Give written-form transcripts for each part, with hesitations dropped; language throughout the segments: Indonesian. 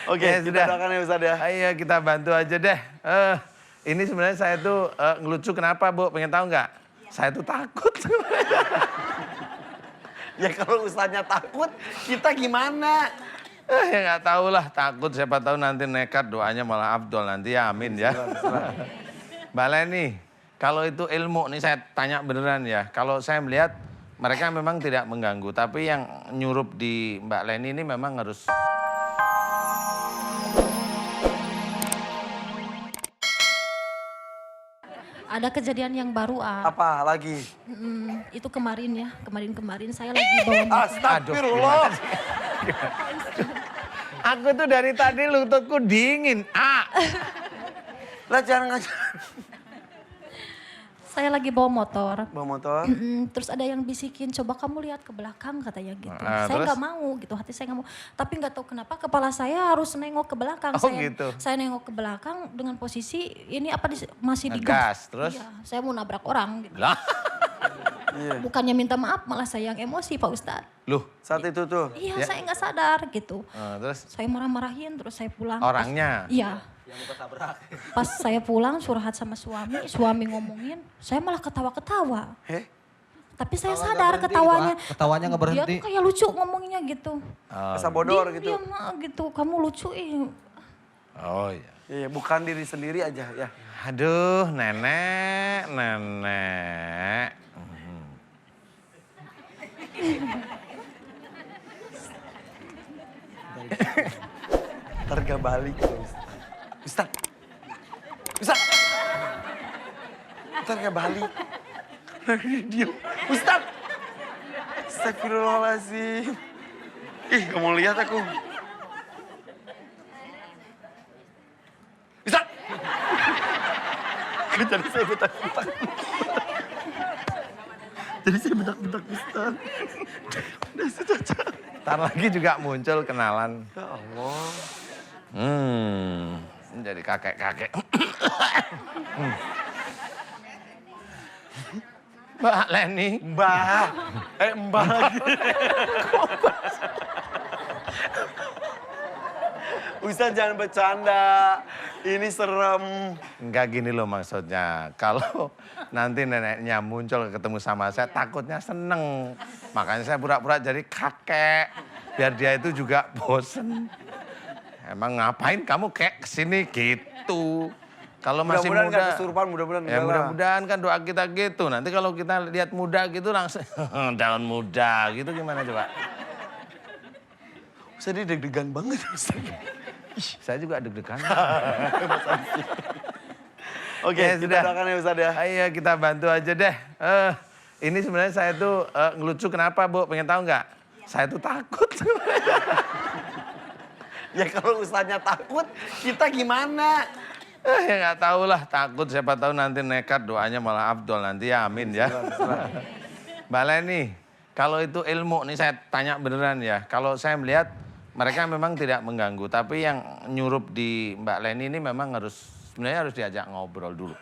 Oke, Ya, kita sudah. doakan ya Ustadz ya. Ayo kita bantu aja deh. Ini sebenarnya saya tuh ngelucu kenapa Bu? Pengen tahu nggak? Saya tuh takut. Ya kalau Ustadznya takut, kita gimana? Ya nggak tahu lah, takut siapa tahu nanti nekat doanya malah Abdul nanti ya, amin ya. Mbak Leni, kalau itu ilmu nih saya tanya beneran ya. Kalau saya melihat mereka memang tidak mengganggu, tapi yang nyurup di Mbak Leni ini memang harus. Ada kejadian yang baru, Apa lagi? itu kemarin ya, kemarin saya lagi bawa motor. Astagfirullah. Aku tuh dari tadi lututku dingin. Lah jangan ngajak. Saya lagi bawa motor. Bawa motor. Terus ada yang bisikin, coba kamu lihat ke belakang katanya gitu. Ah, Saya terus? nggak mau gitu, hati saya nggak mau. Tapi nggak tahu kenapa kepala saya harus nengok ke belakang. Oh, gitu. Saya nengok ke belakang dengan posisi ini masih Ngegas, digas. terus? Iya, saya mau nabrak orang gitu. Lah, Iya. Bukannya minta maaf, malah saya yang emosi Pak Ustadz. loh. Saat itu tuh. Iya, Ya. saya nggak sadar gitu. Terus Saya marah-marahin, terus saya pulang. orangnya? Iya. Pas saya pulang surhat sama suami ngomongin, saya malah ketawa-ketawa. Tapi saya sadar ketawanya. Ketawanya nggak Dia berhenti. tuh kayak lucu ngomonginnya gitu. Asa bodor gitu. Diam gitu, kamu lucu Oh iya. Iya, bukan diri sendiri aja ya. Aduh, nenek. Harga balik tuh. Ustadz. Ustadz. Harga balik. Dia. Ustadz. Astagfirullahaladzim. Ih, kamu lihat aku. Ustadz. Jadi saya bentak-bentak. Jadi saya bentak-bentak Ustadz. Udah saja. Ntar lagi juga muncul kenalan. Ya Allah. Jadi kakek-kakek. Mbak Leni. Mbak. Mbak lagi. Ustadz jangan bercanda. Ini serem. Enggak gini loh maksudnya. Kalau nanti neneknya muncul ketemu sama saya, takutnya seneng. Makanya saya pura-pura jadi kakek. Biar dia itu juga bosen. Emang ngapain kamu kayak kesini gitu. Kalau masih Mudah-mudahan muda. nggak kesurupan, mudah-mudahan Ya enggak lah. mudah-mudahan kan doa kita gitu. Nanti kalau kita lihat muda gitu langsung daun muda gitu gimana coba. Ustadz ini deg-degan banget Ustadz. Saya juga deg-degan. Oke, Ya, kita sudah. doakan ya Ustadz ya. Ayo kita bantu aja deh. Ini sebenarnya saya tuh ngelucu kenapa Bu? Pengen tahu nggak? Saya tuh takut. Ya kalau Ustadznya takut, kita gimana? Ya nggak tahu lah, takut siapa tahu nanti nekat doanya malah Abdul nanti ya, amin ya. Mbak Leni, kalau itu ilmu nih saya tanya beneran ya. Kalau saya melihat mereka memang tidak mengganggu, tapi yang nyurup di Mbak Leni ini memang sebenarnya harus diajak ngobrol dulu.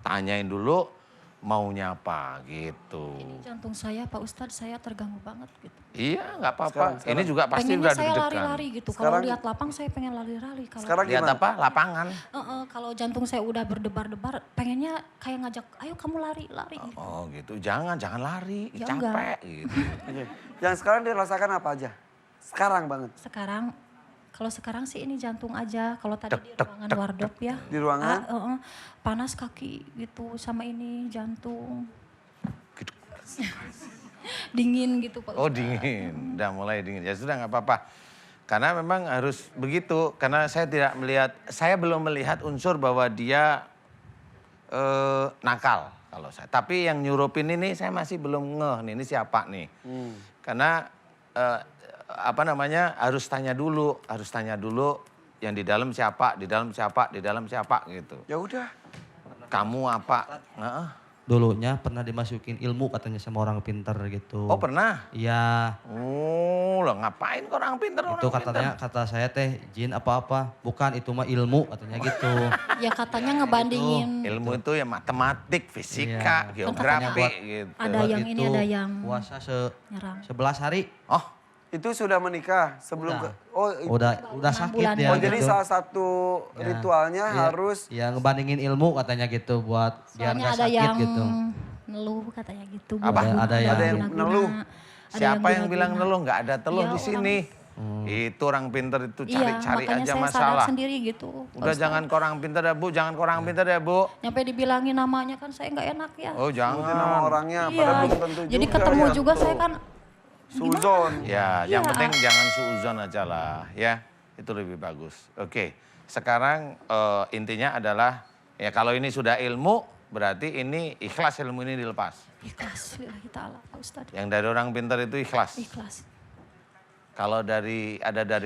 Tanyain dulu maunya apa gitu. Jantung saya Pak Ustadz, saya terganggu banget gitu. Iya nggak apa-apa, Sekarang. ini juga pasti Pengennya udah saya deg-degan. lari-lari gitu. Kalau Sekarang- lihat lapang saya pengen lari-lari. Kalau Sekarang Lihat gimana? apa? Lapangan. Kalau jantung saya udah berdebar-debar, pengennya kayak ngajak, ayo kamu lari-lari. Gitu. Oh gitu, jangan lari, Ya capek enggak. gitu. Oke. Yang sekarang dirasakan apa aja? Sekarang banget. Kalau sekarang sih ini jantung aja. Kalau tadi di Tek, ruangan wardrob ya. Di ruangan? Panas kaki gitu sama ini jantung. Dingin gitu Pak Oh Ustadz. dingin, udah mulai dingin. Ya sudah nggak apa-apa. Karena memang harus begitu. Karena saya belum melihat unsur bahwa dia nakal kalau saya. Tapi yang nyurupin ini saya masih belum ngeh nih, ini siapa nih. Karena harus tanya dulu yang di dalam siapa gitu. Ya udah. Kamu apa? Dulunya pernah dimasukin ilmu katanya sama orang pintar gitu. Oh pernah? Iya. Oh, lah ngapain kok orang pinter Itu kata saya teh jin apa-apa. Bukan itu mah ilmu katanya gitu. Ya katanya ngebandingin. Ilmu itu ya matematik, fisika, Iya. geografi Buat- gitu. Ada yang ini, Itu ada yang puasa nyerang. 11 hari. Oh, Itu sudah menikah sebelum Udah. oh Udah sakit bulan. dia oh jadi gitu. salah satu Ya, ritualnya iya, harus ya ngebandingin ilmu katanya gitu buat biar Soalnya nggak ada sakit yang gitu. neluh katanya gitu. Apa? Ada yang guna-guna. neluh. Ada Siapa yang bilang guna-guna. neluh? Nggak ada teluh Iya, di sini. Itu orang pinter itu cari-cari makanya aja saya masalah. sadar sendiri gitu. Udah Ustaz. jangan ke orang pinter ya Bu, jangan ke orang pinter ya Bu. Nyampe dibilangin namanya kan saya nggak enak ya. Oh sebutin nama jangan. orangnya Iya, padahal belum tentu jadi juga ketemu ya. juga saya kan Suzon. Ya, yang Iya. penting jangan suuzon aja lah ya. Itu lebih bagus. Oke, sekarang intinya adalah ya kalau ini sudah ilmu berarti ini ikhlas ilmu ini dilepas. ikhlas lillahi ta'ala Pak Ustadz. Yang dari orang pintar itu ikhlas. Ikhlas. Kalau dari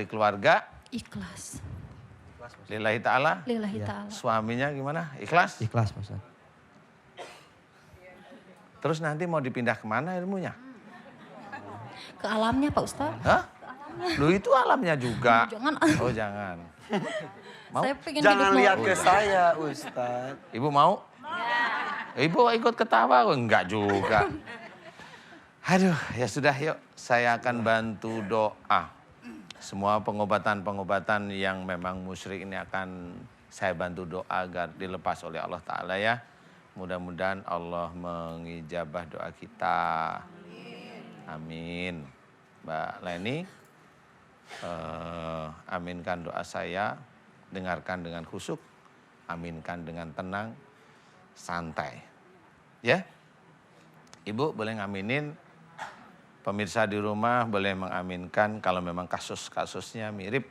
keluarga, Ikhlas. lillahi ta'ala, Lillahi Iya. ta'ala. suaminya gimana? Ikhlas? Ikhlas Pak Ustadz. Terus nanti mau dipindah kemana ilmunya? Ke alamnya Pak Ustadz. Hah? Lu itu alamnya juga. Jangan. Oh jangan. Mau? Saya pengen Jangan hidup lihat mau- ke saya Ustadz. Ibu mau? Ibu ikut ketawa? Oh, enggak juga. Aduh, ya sudah yuk. Saya akan bantu doa. Semua pengobatan-pengobatan yang memang musyrik ini akan saya bantu doa agar dilepas oleh Allah Ta'ala ya. Mudah-mudahan Allah mengijabah doa kita. Amin. Mbak Leni, aminkan doa saya. Dengarkan dengan khusyuk. Aminkan dengan tenang. Santai. Ya. Ibu boleh ngaminin. Pemirsa di rumah boleh mengaminkan kalau memang kasus-kasusnya mirip.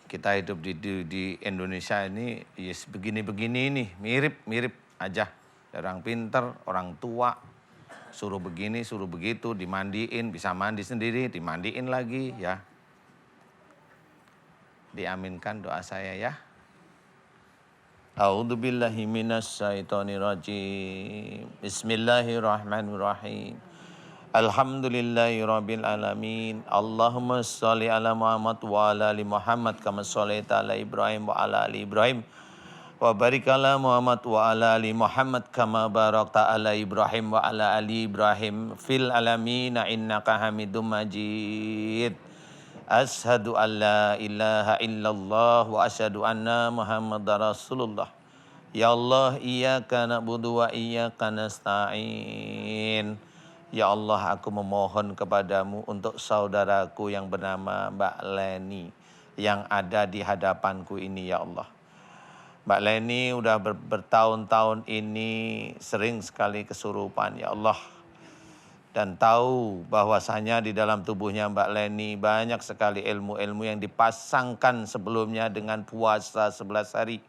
Kita hidup di Indonesia ini yes, begini-begini nih, mirip-mirip aja. Orang pinter, orang tua, suruh begini, suruh begitu, dimandiin, bisa mandi sendiri, dimandiin lagi ya. Diaminkan doa saya ya. A'udzubillahi minasyaitonirrajim. Bismillahirrahmanirrahim. Alhamdulillahirabbil alamin. Allahumma shalli ala Muhammad wa ala ali Muhammad kama shallaita ala Ibrahim wa ala ali Ibrahim. Wa barik ala Muhammad wa ala ali Muhammad kama barakta ala Ibrahim wa ala ali Ibrahim fil alamin innaka Hamidum Majid. Ashhadu an la ilaha illallah wa asyhadu anna Muhammadar Rasulullah. Ya Allah, iyyaka na'budu wa iyyaka nasta'in. Ya Allah, aku memohon kepadamu untuk saudaraku yang bernama Mbak Leni yang ada di hadapanku ini ya Allah. Mbak Leni udah bertahun-tahun ini sering sekali kesurupan ya Allah. Dan tahu bahwasanya di dalam tubuhnya Mbak Leni banyak sekali ilmu-ilmu yang dipasangkan sebelumnya dengan puasa 11 hari.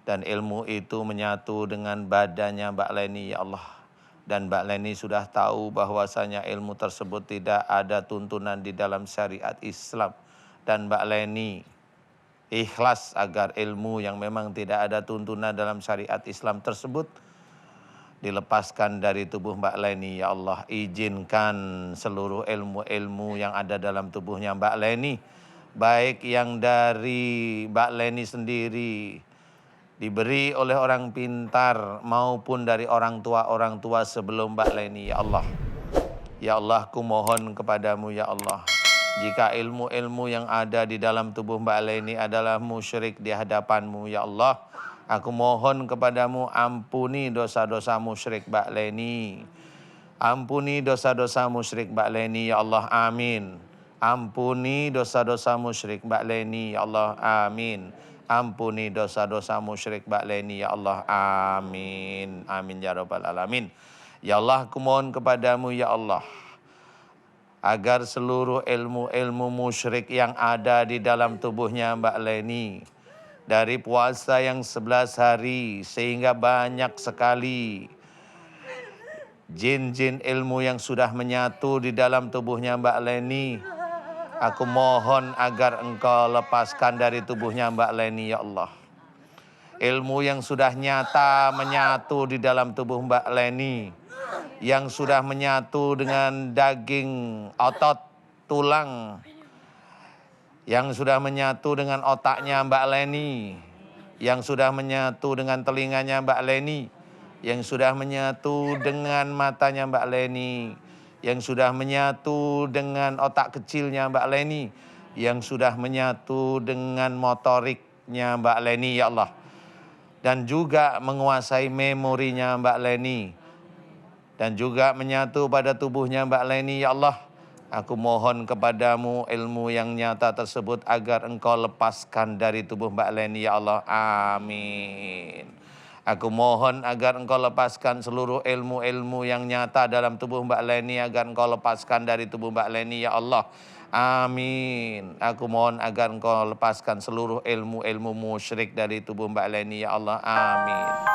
Dan ilmu itu menyatu dengan badannya Mbak Leni ya Allah. Dan Mbak Leni sudah tahu bahwasanya ilmu tersebut tidak ada tuntunan di dalam syariat Islam. Dan Mbak Leni ikhlas agar ilmu yang memang tidak ada tuntunan dalam syariat Islam tersebut dilepaskan dari tubuh Mbak Leni. Ya Allah, izinkan seluruh ilmu-ilmu yang ada dalam tubuhnya Mbak Leni, baik yang dari Mbak Leni sendiri, diberi oleh orang pintar maupun dari orang tua sebelum Mbak Leni ya Allah. Ya Allah, ku mohon kepadamu ya Allah. Jika ilmu-ilmu yang ada di dalam tubuh Mbak Leni adalah musyrik di hadapanmu ya Allah, aku mohon kepadamu ampuni dosa-dosa musyrik Mbak Leni. Ampuni dosa-dosa musyrik Mbak Leni ya Allah, amin. Ampuni dosa-dosa musyrik Mbak Leni ya Allah, amin. Ampuni dosa-dosa musyrik Mbak Leni ya Allah, amin. Amin ya rabbal alamin. Ya Allah, aku mohon kepadamu ya Allah, agar seluruh ilmu-ilmu musyrik yang ada di dalam tubuhnya Mbak Leni, dari puasa yang 11 hari sehingga banyak sekali jin-jin ilmu yang sudah menyatu di dalam tubuhnya Mbak Leni, aku mohon agar engkau lepaskan dari tubuhnya Mbak Leni ya Allah. Ilmu yang sudah nyata menyatu di dalam tubuh Mbak Leni, yang sudah menyatu dengan daging, otot, tulang, yang sudah menyatu dengan otaknya Mbak Leni, yang sudah menyatu dengan telinganya Mbak Leni, yang sudah menyatu dengan matanya Mbak Leni, yang sudah menyatu dengan otak kecilnya Mbak Leni, yang sudah menyatu dengan motoriknya Mbak Leni ya Allah, dan juga menguasai memorinya Mbak Leni, dan juga menyatu pada tubuhnya Mbak Leni ya Allah. Aku mohon kepadamu ilmu yang nyata tersebut agar engkau lepaskan dari tubuh Mbak Leni ya Allah. Amin. Aku mohon agar engkau lepaskan seluruh ilmu-ilmu yang nyata dalam tubuh Mbak Leni, agar engkau lepaskan dari tubuh Mbak Leni ya Allah. Amin. Aku mohon agar engkau lepaskan seluruh ilmu-ilmu musyrik dari tubuh Mbak Leni ya Allah. Amin.